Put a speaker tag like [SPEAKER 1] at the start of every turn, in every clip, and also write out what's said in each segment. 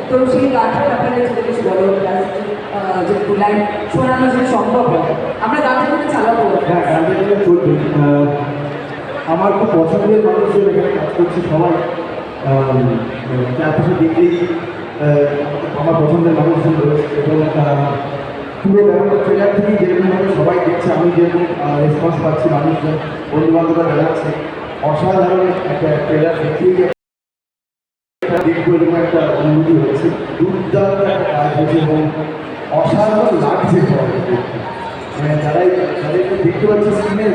[SPEAKER 1] তো সেই গানটার ব্যাপারে যদি কিছু বলো, যে লাইন শোনানো যদি সম্ভব হয়, আমরা গানটা কিন্তু চালাবো।
[SPEAKER 2] হ্যাঁ, গানটা চলবে। আমার খুব পছন্দের মানুষজন এখানে কাজ করছে, সবাই চারপাশে দেখলেই আমার পছন্দের মানুষজন রয়েছে এবং পুরো ব্যাপারটা ট্রেলার থেকেই যেরকমভাবে সবাই দেখছে, আমি যেরকম রেসপন্স পাচ্ছি, মানুষজন বন্ধুবান্ধবরা জানাচ্ছে অসাধারণ একটা ট্রেলার দেখেই দেখবো এরকম একটা অনুভূতি হয়েছে। দুর্দান্ত একটা কাজ হয়েছে এবং অসাধারণ লাগছে সবাই দেখতে। মানে যাদেরকে দেখতে পাচ্ছি স্ক্রিনে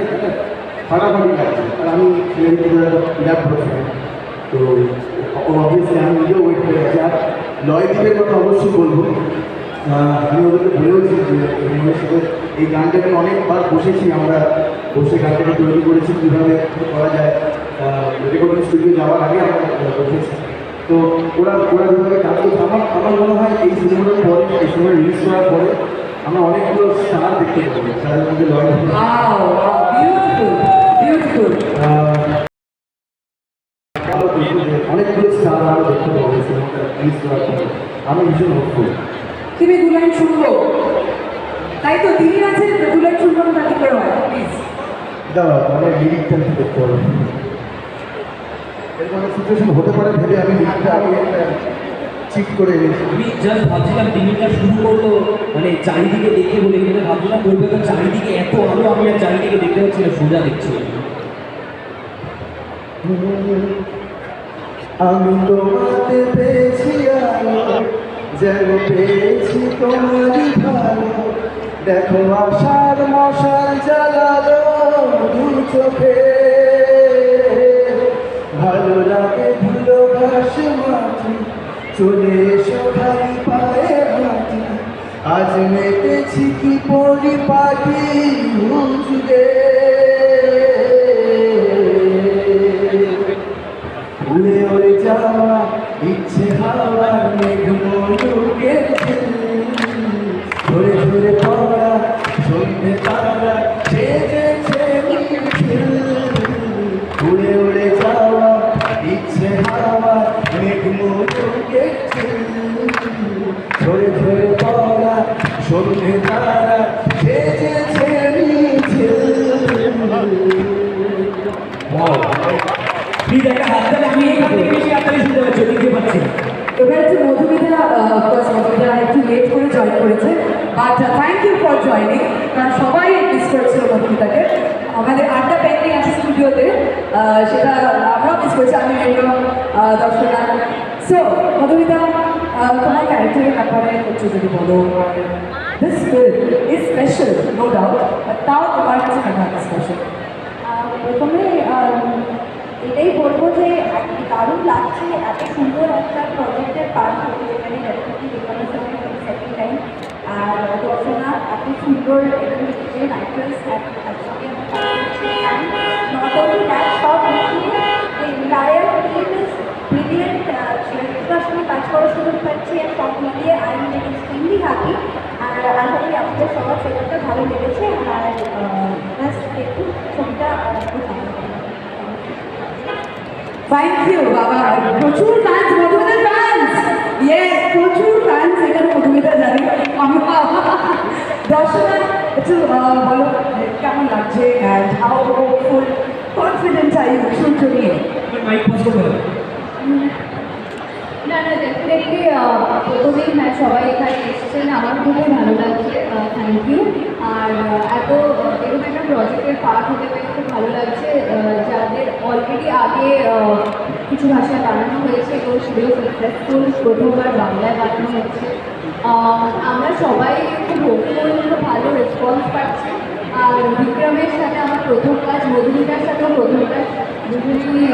[SPEAKER 2] ফাটাফাটি লাগছে, আর আমি ল্যাব করেছি। তো অবভিয়াসলি আমি নিজেও ওয়েট করে আছি। আর লয়দীপের কথা অবশ্যই বলবো, আমি ওদেরকে বলেওছি যে ওদের সাথে এই গানটাকে অনেকবার বসেছি, আমরা বসে গানটাকে তৈরি করেছি কীভাবে করা যায়। রেকর্ডিং স্টুডিও যাওয়ার আগে আমরা বসেছি। তো ওরা যেভাবে কাজ করছে, আমার মনে হয় এই সিনেমাটার পরে, এই সিনেমা রিলিজ করার পরে আমরা অনেকগুলো স্টার দেখতে পাবো, যাদের মধ্যে অনেকগুলো স্টার আমরা দেখতে পাবো সিনেমাটা রিলিজ করার পরে। আমি ভীষণ হোপফুল।
[SPEAKER 1] তুমি দু লাইন শুনবো, তাই তো তিনি আছেন, দু লাইন শুনবো না কি করে হয়? প্লিজ
[SPEAKER 2] দাঁড়াও, মানে লিরিকটা দেখতে হবে। এরকম একটা সিচুয়েশন হতে পারে ভেবে আমি লিরিকটা আগে ঠিক করে এনেছি।
[SPEAKER 3] আমি জাস্ট ভাবছিলাম টিভিটা শুরু করলো মানে চারিদিকে দেখে বলে, কিন্তু ভাবছিলাম বলবে তো চারিদিকে এত আলো, আমি আর চারিদিকে দেখতে পাচ্ছি না, সোজা দেখছি।
[SPEAKER 2] আমি তোমাকে পেয়েছি আলো, যেন পেয়েছি তোমারই ভালো। দেখো আশার মশাল জ্বালালো দু চোখে, ভালো লাগে ধুলো ঘাস মাটি, চলে এসো খালি পায়ে হাঁটি। আজ মেতেছি কি পরিপাটি হুজুরে, উড়ে উড়ে যাওয়া ইচ্ছে হাওয়ার মেঘময়ূরের ধরে ধরে পড়া সন্ধে তারা সেজেছে মিছিল। উড়ে উড়ে যাওয়া ইচ্ছে হাওয়া মেঘময়ূরের ধরে ধরে পড়া সন্ধে তারা সেজেছে মিছিল।
[SPEAKER 3] প্লিজ একটা হাত তালে, আমি এখান থেকে বেশি হাততালি শুনতে পাচ্ছি, দেখতে পাচ্ছি।
[SPEAKER 1] এবার হচ্ছে মধুমিতা, মধুমিতা একটু লেট করে জয়েন করেছে, but thank you for joining, কারণ সবাই মিস করেছিল মধুমিতাকে। আমাদের আড্ডা পেন্টিং আছে স্টুডিওতে, সেটা আমরাও মিস করেছি, আমি রেডিও দর্শনা। সো মধুমিতা, তোমার ক্যারেক্টারের ব্যাপারে হচ্ছে যদি বলো, this film is special no doubt, তাও তোমার কাছে ব্যাপারটা স্পেশাল।
[SPEAKER 4] প্রথমে এটাই বলবো যে দারুণ লাগছে এত সুন্দর একটা প্রজেক্টের পার্ট হতে, যেখানে সেকেন্ড টাইম। আর দর্শনা এত সুন্দর অ্যাক্ট্রেস একসাথে নট অনলি দ্যাট, সব মিলিয়ে এন্টায়ার টিম ইজ ব্রিলিয়েন্ট। শিল্পীদের সঙ্গে কাজ করার সুযোগ পাচ্ছি, আর সব মিলিয়ে আই এম এক্সট্রিমলি হ্যাপি। আর আশা করি আপনাদের সবার সেটা ভালো লেগেছে। আর ব্যাস একটু ছবিটা
[SPEAKER 1] থ্যাংক ইউ বাবা, প্রচুর ফ্যান্স, মধুমিতার ফ্যান্স, ইয়েস প্রচুর ফ্যান্স এখানে মধুমিতা জানি আমরা। দর্শনা একটু বলো কেমন লাগছে, and how full confident I you Surya নিয়ে?
[SPEAKER 3] মাইক পাস করতে হবে।
[SPEAKER 4] না ডেফিনেটলি প্রথমেই সবাই এখানে এসেছেন, আমার খুবই ভালো লাগছে, থ্যাংক ইউ। আর এত এরকম একটা প্রজেক্টের পার্ট হতে পেরে খুব ভালো লাগছে, যাদের অলরেডি আগে কিছু ভাষায় বানানো হয়েছে এবং সেগুলো সাকসেসফুল, প্রথমবার বাংলায় বানানো হচ্ছে। আমরা সবাই খুব হোপফুল, খুব ভালো রেসপন্স পাচ্ছি। আর বিক্রমের সাথে আমার প্রথম কাজ, মধুমিতার সাথেও প্রথম কাজ, দুজনেই